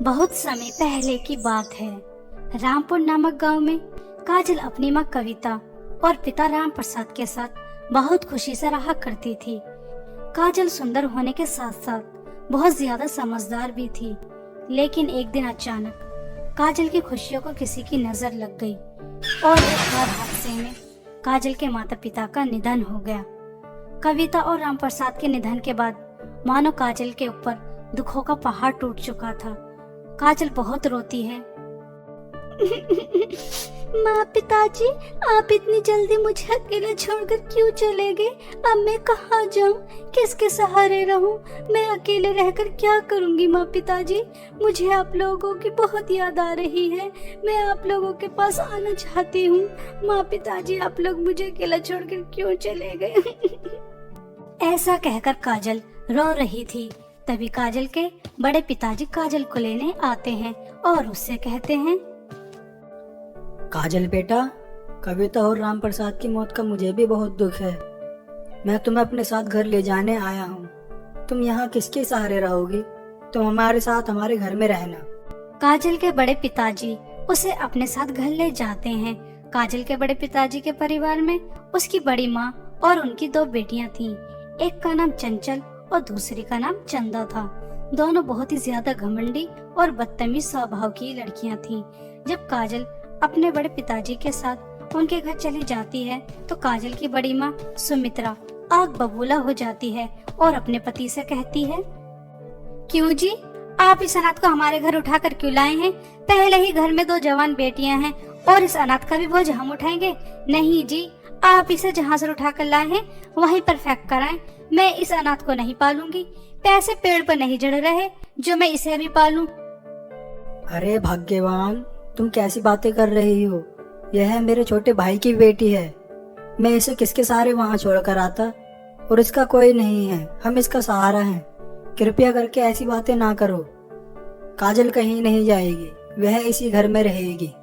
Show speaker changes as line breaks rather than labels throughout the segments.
बहुत समय पहले की बात है। रामपुर नामक गांव में काजल अपनी माँ कविता और पिता राम प्रसाद के साथ बहुत खुशी से रहा करती थी। काजल सुंदर होने के साथ साथ बहुत ज्यादा समझदार भी थी। लेकिन एक दिन अचानक काजल की खुशियों को किसी की नजर लग गई और एक कार हादसे में काजल के माता पिता का निधन हो गया। कविता और राम प्रसाद के निधन के बाद मानो काजल के ऊपर दुखों का पहाड़ टूट चुका था। काजल बहुत रोती है। माँ पिताजी, आप इतनी जल्दी मुझे अकेले छोड़कर क्यों चले गए? अब मैं कहाँ जाऊँ, किसके सहारे रहूँ? मैं अकेले रहकर क्या करूँगी माँ पिताजी? मुझे आप लोगों की बहुत याद आ रही है। मैं आप लोगों के पास आना चाहती हूँ। माँ पिताजी, आप लोग मुझे अकेला छोड़कर क्यों चले गए? ऐसा कहकर काजल रो रही थी। तभी काजल के बड़े पिताजी काजल को लेने आते हैं और उससे कहते हैं,
काजल बेटा, कविता और राम प्रसाद की मौत का मुझे भी बहुत दुख है। मैं तुम्हें अपने साथ घर ले जाने आया हूँ। तुम यहाँ किसके सहारे रहोगी? तुम हमारे साथ हमारे घर में रहना।
काजल के बड़े पिताजी उसे अपने साथ घर ले जाते हैं। काजल के बड़े पिताजी के परिवार में उसकी बड़ी माँ और उनकी दो बेटियां थीं। एक का नाम चंचल और दूसरी का नाम चंदा था। दोनों बहुत ही ज्यादा घमंडी और बदतमीज स्वभाव की लड़कियां थीं। जब काजल अपने बड़े पिताजी के साथ उनके घर चली जाती है तो काजल की बड़ी माँ सुमित्रा आग बबूला हो जाती है और अपने पति से कहती है, क्यों जी, आप इस अनाथ को हमारे घर उठाकर क्यों लाए हैं? पहले ही घर में दो जवान बेटियां हैं और इस अनाथ का भी बोझ हम उठाएंगे? नहीं जी, आप इसे जहाँ से उठाकर लाए हैं वहीं पर फेंक कर आए। मैं इस अनाथ को नहीं पालूंगी। पैसे पेड़ पर नहीं जड़ रहे जो मैं इसे भी पालूं।
अरे भाग्यवान, तुम कैसी बातें कर रही हो? यह मेरे छोटे भाई की बेटी है। मैं इसे किसके सहारे वहाँ छोड़कर आता? और इसका कोई नहीं है, हम इसका सहारा हैं। कृपया करके ऐसी बातें ना करो। काजल कहीं नहीं जाएगी, वह इसी घर में रहेगी।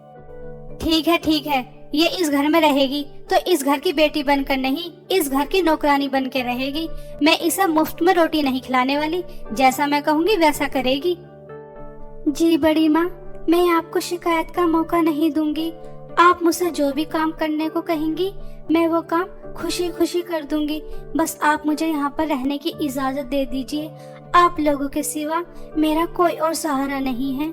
ठीक है, ये इस घर में रहेगी तो इस घर की बेटी बनकर नहीं, इस घर की नौकरानी बन के रहेगी। मैं इसे मुफ्त में रोटी नहीं खिलाने वाली। जैसा मैं कहूँगी वैसा करेगी। जी बड़ी माँ, मैं आपको शिकायत का मौका नहीं दूंगी। आप मुझसे जो भी काम करने को कहेंगी मैं वो काम खुशी खुशी कर दूंगी। बस आप मुझे यहाँ पर रहने की इजाजत दे दीजिए। आप लोगों के सिवा मेरा कोई और सहारा नहीं है।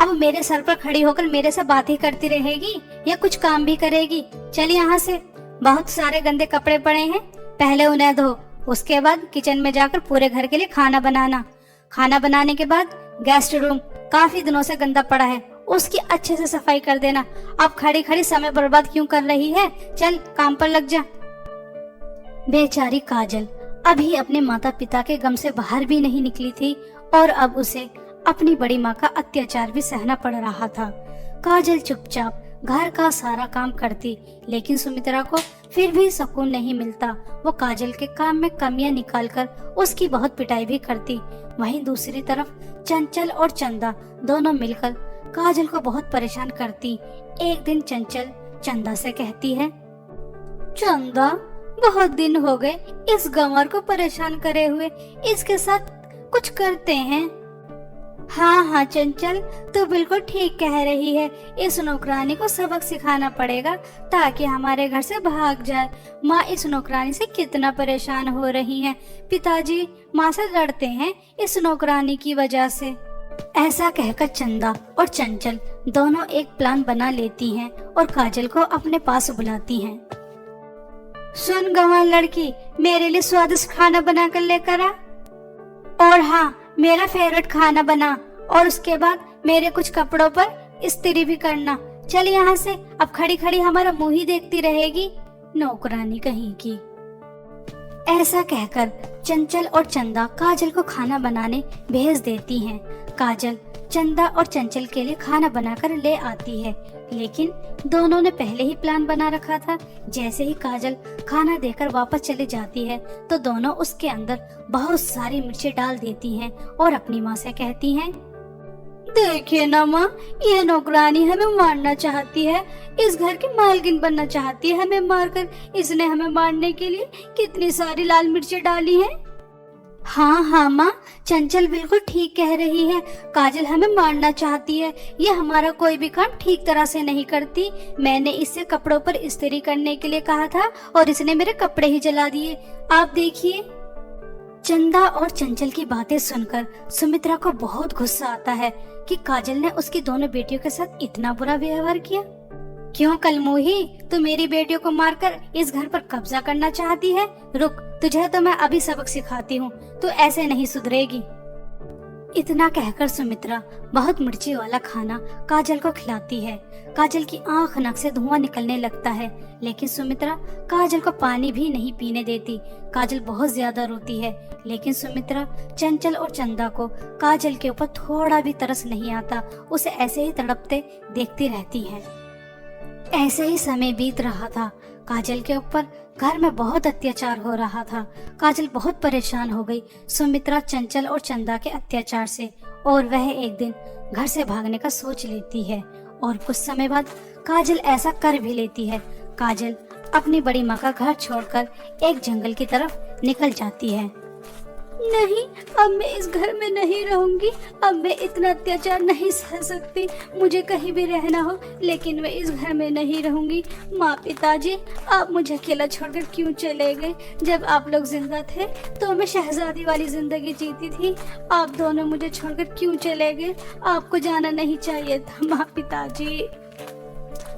अब मेरे सर पर खड़ी होकर मेरे से बात ही करती रहेगी या कुछ काम भी करेगी? चल यहाँ से। बहुत सारे गंदे कपड़े पड़े हैं, पहले उन्हें धो। उसके बाद किचन में जाकर पूरे घर के लिए खाना बनाना। खाना बनाने के बाद गेस्ट रूम काफी दिनों से गंदा पड़ा है, उसकी अच्छे से सफाई कर देना। अब खड़ी खड़ी समय बर्बाद क्यों कर रही है? चल काम पर लग जा। बेचारी काजल अभी अपने माता पिता के गम से बाहर भी नहीं निकली थी और अब उसे अपनी बड़ी माँ का अत्याचार भी सहना पड़ रहा था। काजल चुपचाप घर का सारा काम करती, लेकिन सुमित्रा को फिर भी सुकून नहीं मिलता। वो काजल के काम में कमियां निकालकर उसकी बहुत पिटाई भी करती। वहीं दूसरी तरफ चंचल और चंदा दोनों मिलकर काजल को बहुत परेशान करती। एक दिन चंचल चंदा से कहती है, चंदा, बहुत दिन हो गए इस गंवार को परेशान करे हुए, इसके साथ कुछ करते हैं। हाँ चंचल, तू बिल्कुल ठीक कह रही है। इस नौकरानी को सबक सिखाना पड़ेगा ताकि हमारे घर से भाग जाए। माँ इस नौकरानी से कितना परेशान हो रही हैं। पिताजी माँ से लड़ते हैं इस नौकरानी की वजह से। ऐसा कहकर चंदा और चंचल दोनों एक प्लान बना लेती हैं और काजल को अपने पास बुलाती हैं। सुन गंवार लड़की, मेरे लिए स्वादिष्ट खाना बना कर लेकर आ। और हाँ, मेरा फेवरेट खाना बना और उसके बाद मेरे कुछ कपड़ों पर इस्त्री भी करना। चल यहाँ से। अब खड़ी खड़ी हमारा मुंह ही देखती रहेगी, नौकरानी कहीं की। ऐसा कहकर चंचल और चंदा काजल को खाना बनाने भेज देती हैं। काजल चंदा और चंचल के लिए खाना बनाकर ले आती है, लेकिन दोनों ने पहले ही प्लान बना रखा था। जैसे ही काजल खाना देकर वापस चली जाती है तो दोनों उसके अंदर बहुत सारी मिर्चें डाल देती हैं और अपनी माँ से कहती हैं, देखिए ना माँ, यह नौकरानी हमें मारना चाहती है। इस घर की मालकिन बनना चाहती है हमें मारकर। इसने हमें मारने के लिए कितनी सारी लाल मिर्चें डाली हैं। हाँ हाँ माँ, चंचल बिल्कुल ठीक कह रही है। काजल हमें मारना चाहती है। ये हमारा कोई भी काम ठीक तरह से नहीं करती। मैंने इससे कपड़ों पर इस्त्री करने के लिए कहा था और इसने मेरे कपड़े ही जला दिए। आप देखिए। चंदा और चंचल की बातें सुनकर सुमित्रा को बहुत गुस्सा आता है कि काजल ने उसकी दोनों बेटियों के साथ इतना बुरा व्यवहार किया। क्यों कलमोही, तू मेरी बेटियों को मारकर इस घर पर कब्जा करना चाहती है? रुक, तुझे तो मैं अभी सबक सिखाती हूँ। तू ऐसे नहीं सुधरेगी। इतना कहकर सुमित्रा बहुत मिर्ची वाला खाना काजल को खिलाती है। काजल की आंख नाक से धुआं निकलने लगता है, लेकिन सुमित्रा काजल को पानी भी नहीं पीने देती। काजल बहुत ज्यादा रोती है, लेकिन सुमित्रा, चंचल और चंदा को काजल के ऊपर थोड़ा भी तरस नहीं आता। उसे ऐसे ही तड़पते देखती रहती है। ऐसे ही समय बीत रहा था। काजल के ऊपर घर में बहुत अत्याचार हो रहा था। काजल बहुत परेशान हो गई सुमित्रा, चंचल और चंदा के अत्याचार से, और वह एक दिन घर से भागने का सोच लेती है। और कुछ समय बाद काजल ऐसा कर भी लेती है। काजल अपनी बड़ी माँ का घर छोड़कर एक जंगल की तरफ निकल जाती है। नहीं, अब मैं इस घर में नहीं रहूंगी। अब मैं इतना अत्याचार नहीं सह सकती। मुझे कहीं भी रहना हो, लेकिन मैं इस घर में नहीं रहूंगी। माँ, पिताजी, आप मुझे अकेला छोड़कर क्यों चले गए? जब आप लोग जिंदा थे तो मैं शहजादी वाली जिंदगी जीती थी। आप दोनों मुझे छोड़कर क्यों चले गए? आपको जाना नहीं चाहिए था माँ, पिताजी।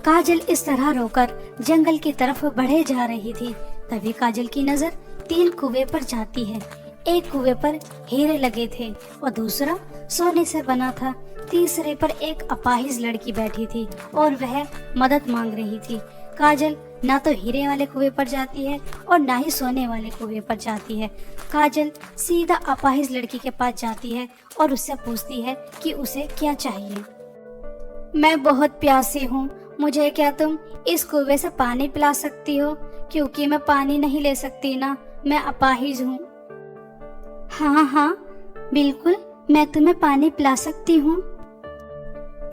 काजल इस तरह रोकर जंगल की तरफ बढ़े जा रही थी। तभी काजल की नजर 3 कुएं पर जाती है। एक कुएं पर हीरे लगे थे और दूसरा सोने से बना था। तीसरे पर एक अपाहिज लड़की बैठी थी और वह मदद मांग रही थी। काजल ना तो हीरे वाले कुएं पर जाती है और ना ही सोने वाले कुएं पर जाती है। काजल सीधा अपाहिज लड़की के पास जाती है और उससे पूछती है कि उसे क्या चाहिए। मैं बहुत प्यासी हूँ, मुझे क्या तुम इस कुएं से पानी पिला सकती हो? क्योंकि मैं पानी नहीं ले सकती ना, मैं अपाहिज हूँ। हाँ हाँ बिल्कुल, मैं तुम्हें पानी पिला सकती हूँ।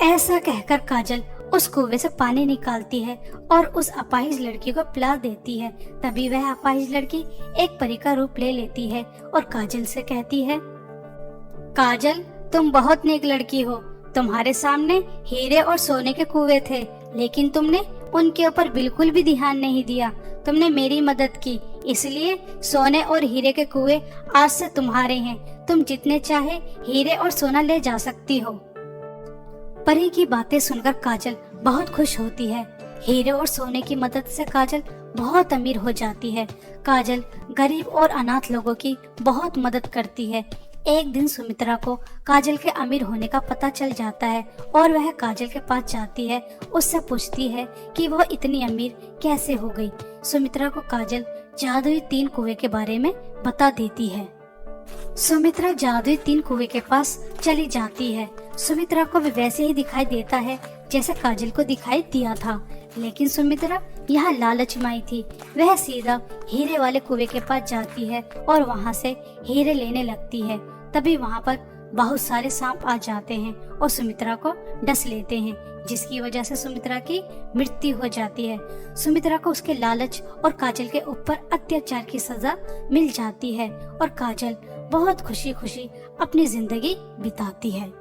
ऐसा कहकर काजल उस कुएं से पानी निकालती है और उस अपाहिज लड़की को पिला देती है। तभी वह अपाहिज लड़की एक परी का रूप ले लेती है और काजल से कहती है, काजल, तुम बहुत नेक लड़की हो। तुम्हारे सामने हीरे और सोने के कुएं थे, लेकिन तुमने उनके ऊपर बिल्कुल भी ध्यान नहीं दिया। तुमने मेरी मदद की, इसलिए सोने और हीरे के कुएं आज से तुम्हारे हैं। तुम जितने चाहे हीरे और सोना ले जा सकती हो। परी की बातें सुनकर काजल बहुत खुश होती है। हीरे और सोने की मदद से काजल बहुत अमीर हो जाती है। काजल गरीब और अनाथ लोगों की बहुत मदद करती है। एक दिन सुमित्रा को काजल के अमीर होने का पता चल जाता है और वह काजल के पास जाती है। उससे पूछती है कि वह इतनी अमीर कैसे हो गई। सुमित्रा को काजल जादुई 3 कुएं के बारे में बता देती है। सुमित्रा जादुई 3 कुएं के पास चली जाती है। सुमित्रा को भी वैसे ही दिखाई देता है जैसे काजल को दिखाई दिया था, लेकिन सुमित्रा यहाँ लालच में आई थी। वह सीधा हीरे वाले कुएं के पास जाती है और वहाँ से हीरे लेने लगती है। तभी वहाँ पर बहुत सारे सांप आ जाते हैं और सुमित्रा को डस लेते हैं, जिसकी वजह से सुमित्रा की मृत्यु हो जाती है। सुमित्रा को उसके लालच और काजल के ऊपर अत्याचार की सजा मिल जाती है और काजल बहुत खुशी खुशी अपनी जिंदगी बिताती है।